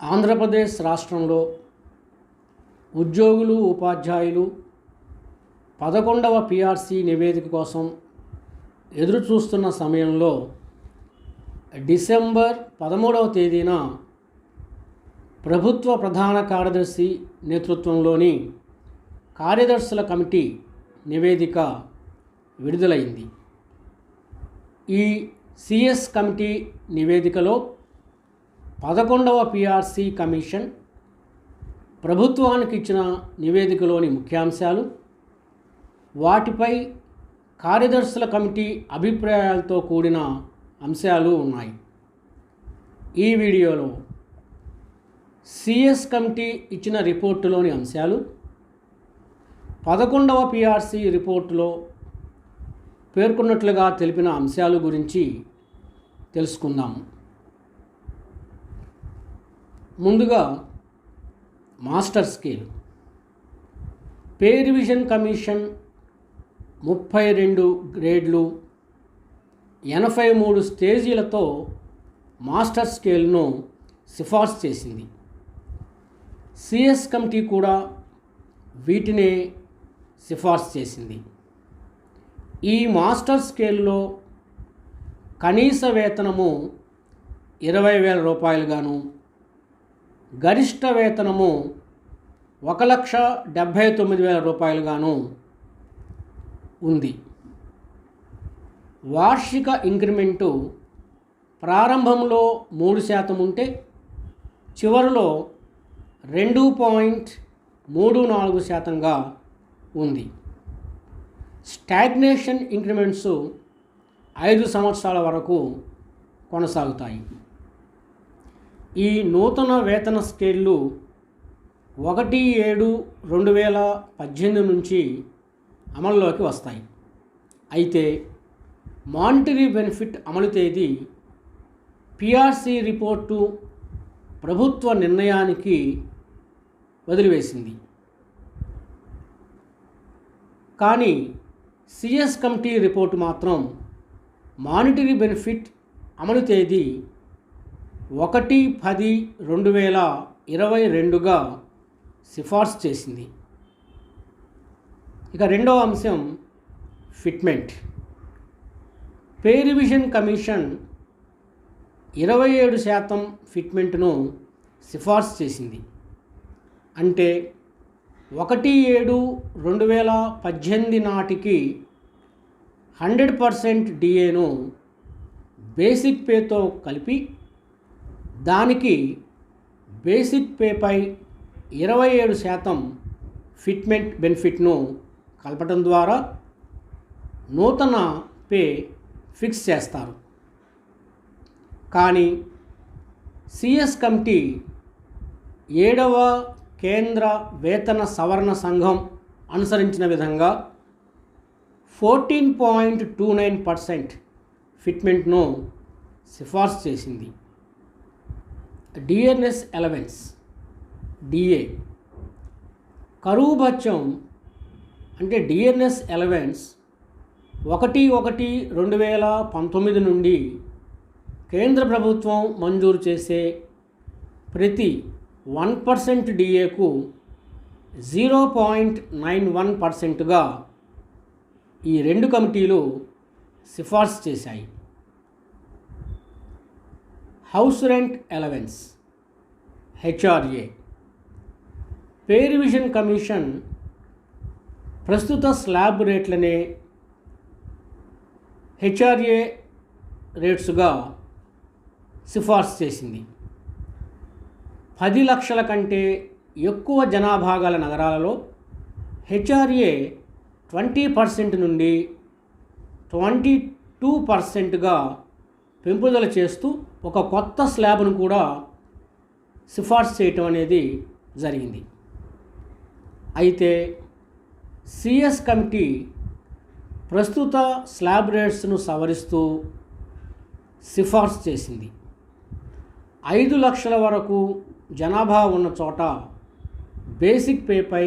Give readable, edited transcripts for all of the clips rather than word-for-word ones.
ఆంధ్రప్రదేశ్ రాష్ట్రంలో ఉద్యోగులు ఉపాధ్యాయులు 11వ పిఆర్సి నివేదిక కోసం ఎదురుచూస్తున్న సమయంలో డిసెంబర్ 13వ తేదీన ప్రభుత్వ ప్రధాన కార్యదర్శి నేతృత్వంలోని కార్యదర్శుల కమిటీ నివేదిక విడుదలైంది. ఈ సిఎస్ కమిటీ నివేదికలో 11వ పిఆర్సి కమిషన్ ప్రభుత్వానికి ఇచ్చిన నివేదికలోని ముఖ్యాంశాలు, వాటిపై కార్యదర్శుల కమిటీ అభిప్రాయాలతో కూడిన అంశాలు ఉన్నాయి. ఈ వీడియోలో సిఎస్ కమిటీ ఇచ్చిన రిపోర్టులోని అంశాలు, 11వ పిఆర్సి రిపోర్టులో పేర్కొన్నట్లుగా తెలిపిన అంశాలు గురించి తెలుసుకుందాము. ముందుగా master scale. Pay revision commission 32 గ్రేడ్లు 83 స్టేజీలతో మాస్టర్ స్కేల్ను సిఫార్సు చేసింది. సిఎస్ కమిటీ కూడా వీటినే సిఫార్సు చేసింది. ఈ మాస్టర్ స్కేల్లో కనీస వేతనము 20,000 రూపాయలుగాను, గరిష్ట వేతనము 1,79,000 రూపాయలుగాను ఉంది. వార్షిక ఇంక్రిమెంటు ప్రారంభంలో 3% ఉంటే చివరిలో 2.34%గా ఉంది. స్టాగ్నేషన్ ఇంక్రిమెంట్స్ 5 సంవత్సరాల వరకు కొనసాగుతాయి. ఈ నూతన వేతన స్కేళ్ళు 1/7/2018 నుంచి అమల్లోకి వస్తాయి. అయితే మానిటరీ బెనిఫిట్ అమలు తేదీ పిఆర్సి రిపోర్టు ప్రభుత్వ నిర్ణయానికి వదిలివేసింది. కానీ సిఎస్ కమిటీ రిపోర్టు మాత్రం మానిటరీ బెనిఫిట్ అమలు తేదీ 1/10/2022గా సిఫార్సు చేసింది. ఇక రెండవ అంశం ఫిట్మెంట్. పే రివిజన్ కమిషన్ 27% ఫిట్మెంట్ను సిఫార్సు చేసింది. అంటే 1/7/2018 నాటికి 100% డిఏను బేసిక్ పేతో కలిపి దానికి బేసిక్ పేపై 27% ఫిట్మెంట్ బెనిఫిట్ను కలపటం ద్వారా నూతన పే ఫిక్స్ చేస్తారు. కానీ సిఎస్ కమిటీ 7వ కేంద్ర వేతన సవరణ సంఘం అనుసరించిన విధంగా 14.29% ఫిట్మెంట్ను సిఫార్సు చేసింది. డిఆర్ఎస్ అలవెన్స్ డిఏ కరువు భత్యం అంటే డిఆర్ఎస్ అలవెన్స్ 1/1/2019 నుండి కేంద్ర ప్రభుత్వం మంజూరు చేసే ప్రతి 1% డిఏకు 0.91%గా ఈ రెండు కమిటీలు సిఫార్సు చేశాయి. House rent allowance HRA. Pay revision commission ప్రస్తుత స్లాబ్ రేట్లనే హెచ్ఆర్ఏ రేట్స్గా సిఫార్సు చేసింది. 10 లక్షల కంటే ఎక్కువ జనాభా గల నగరాలలో హెచ్ఆర్ఏ 20% నుండి 22%గా పెంపుదల చేస్తూ ఒక కొత్త స్లాబ్ను కూడా సిఫార్సు చేయటం అనేది జరిగింది. అయితే సిఎస్ కమిటీ ప్రస్తుత స్లాబ్ రేట్స్ను సవరిస్తూ సిఫార్సు చేసింది. 5 లక్షల వరకు జనాభా ఉన్న చోట బేసిక్ పేపై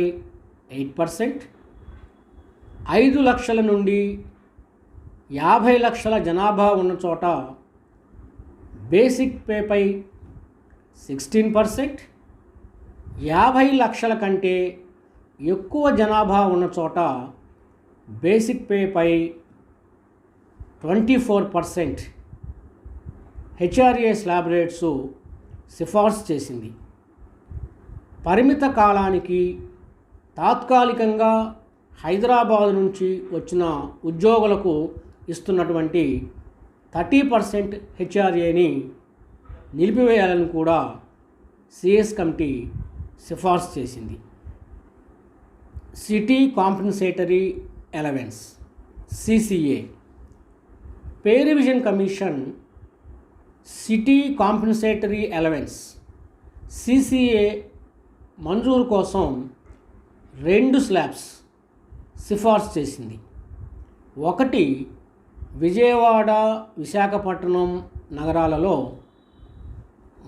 8%, 5 లక్షల నుండి 50 లక్షల జనాభా ఉన్న చోట బేసిక్ పేపై 16%, 50 లక్షల కంటే ఎక్కువ జనాభా ఉన్న చోట బేసిక్ పేపై 24% హెచ్ఆర్ఏ స్లాబ్ రేట్స్ సిఫార్సు చేసింది. పరిమిత కాలానికి తాత్కాలికంగా హైదరాబాద్ నుంచి వచ్చిన ఉద్యోగులకు ఇస్తున్నటువంటి 30% హెచ్ఆర్ఏని నిలిపివేయాలని కూడా సిఎస్ కమిటీ సిఫార్సు చేసింది. City compensatory allowance CCA. Pay revision commission city compensatory allowance CCA మంజూరు కోసం 2 స్లాబ్స్ సిఫార్సు చేసింది. ఒకటి విజయవాడ, విశాఖపట్నం నగరాలలో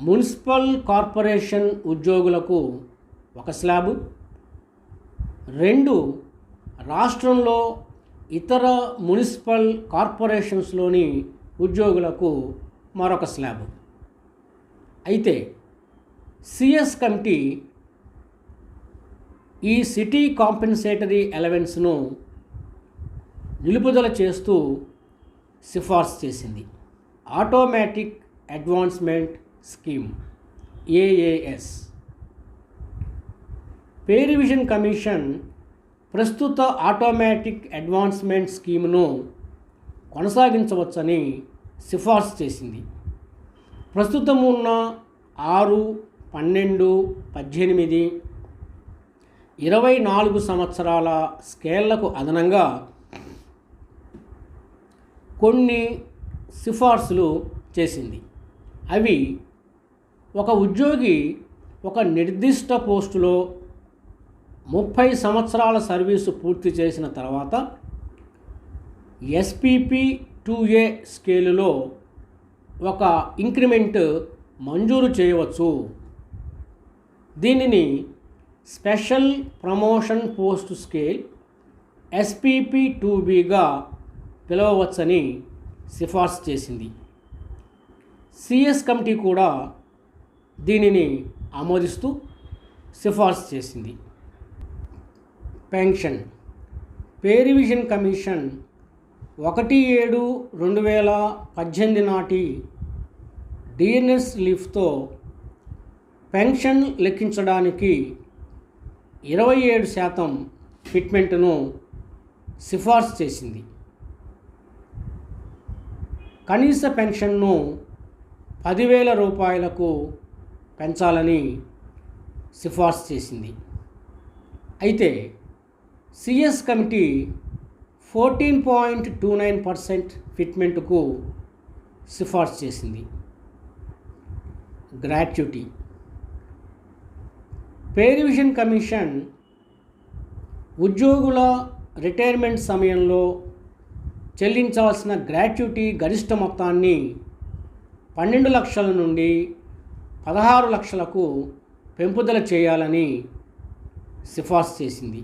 మున్సిపల్ కార్పొరేషన్ ఉద్యోగులకు 1 స్లాబు, 2 రాష్ట్రంలో ఇతర మున్సిపల్ కార్పొరేషన్స్లోని ఉద్యోగులకు మరొక స్లాబు. అయితే సిఎస్ కమిటీ ఈ సిటీ కాంపెన్సేటరీ అలవెన్స్ను నిలుపుదల చేస్తూ సిఫార్సు చేసింది. Automatic advancement scheme AAS. Pay revision commission ప్రస్తుత ఆటోమేటిక్ అడ్వాన్స్మెంట్ స్కీమ్ను కొనసాగించవచ్చని సిఫార్సు చేసింది. ప్రస్తుతం ఉన్న 6, 12, 18, 24 సంవత్సరాల స్కేళ్లకు అదనంగా కొన్ని సిఫార్సులు చేసింది. అవి ఒక ఉద్యోగి ఒక నిర్దిష్ట పోస్టులో 30 సంవత్సరాల సర్వీసు పూర్తి చేసిన తర్వాత ఎస్పిపి 2A స్కేలులో ఒక ఇంక్రిమెంట్ మంజూరు చేయవచ్చు. దీనిని special promotion post scale SPP 2Bగా పిలవవచ్చని సిఫార్సు చేసింది. సిఎస్ కమిటీ కూడా దీనిని ఆమోదిస్తూ సిఫార్సు చేసింది. పెన్షన్. పే రివిజన్ కమిషన్ 1/7/2018 నాటి డిఎన్ఎస్ లీఫ్తో పెన్షన్ లెక్కించడానికి 27% ఫిట్మెంట్ను సిఫార్సు చేసింది. కనీస పెన్షన్ను 10,000 రూపాయలకు పెంచాలని సిఫార్సు చేసింది. అయితే సిఎస్ కమిటీ 14.29% ఫిట్మెంట్కు సిఫార్సు చేసింది. గ్రాట్యుటీ. పే రివిజన్ కమిషన్ ఉద్యోగుల రిటైర్మెంట్ సమయంలో చెల్లించవలసిన గ్రాట్యుటీ గరిష్ట మొత్తాన్ని 12 లక్షల నుండి 16 లక్షలకు పెంపుదల చేయాలని సిఫార్సు చేసింది.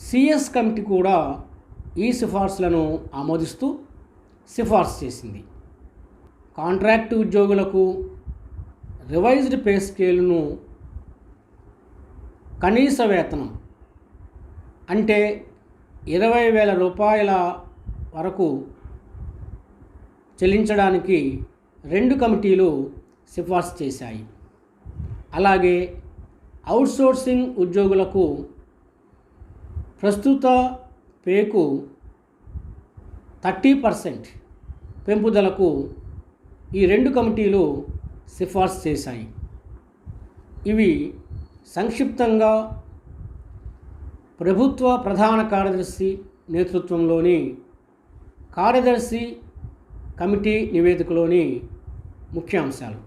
సిఎస్ కమిటీ కూడా ఈ సిఫార్సులను ఆమోదిస్తూ సిఫార్సు చేసింది. కాంట్రాక్టు ఉద్యోగులకు రివైజ్డ్ పే స్కేలును కనీస వేతనం అంటే 20,000 రూపాయల వరకు చెల్లించడానికి 2 కమిటీలు సిఫార్సు చేశాయి. అలాగే అవుట్సోర్సింగ్ ఉద్యోగులకు ప్రస్తుత పేకు 30% పెంపుదలకు ఈ 2 కమిటీలు సిఫార్సు చేశాయి. ఇవి సంక్షిప్తంగా ప్రభుత్వ ప్రధాన కార్యదర్శి నేతృత్వంలోని కార్యదర్శి కమిటీ నివేదికలోని ముఖ్యాంశాలు.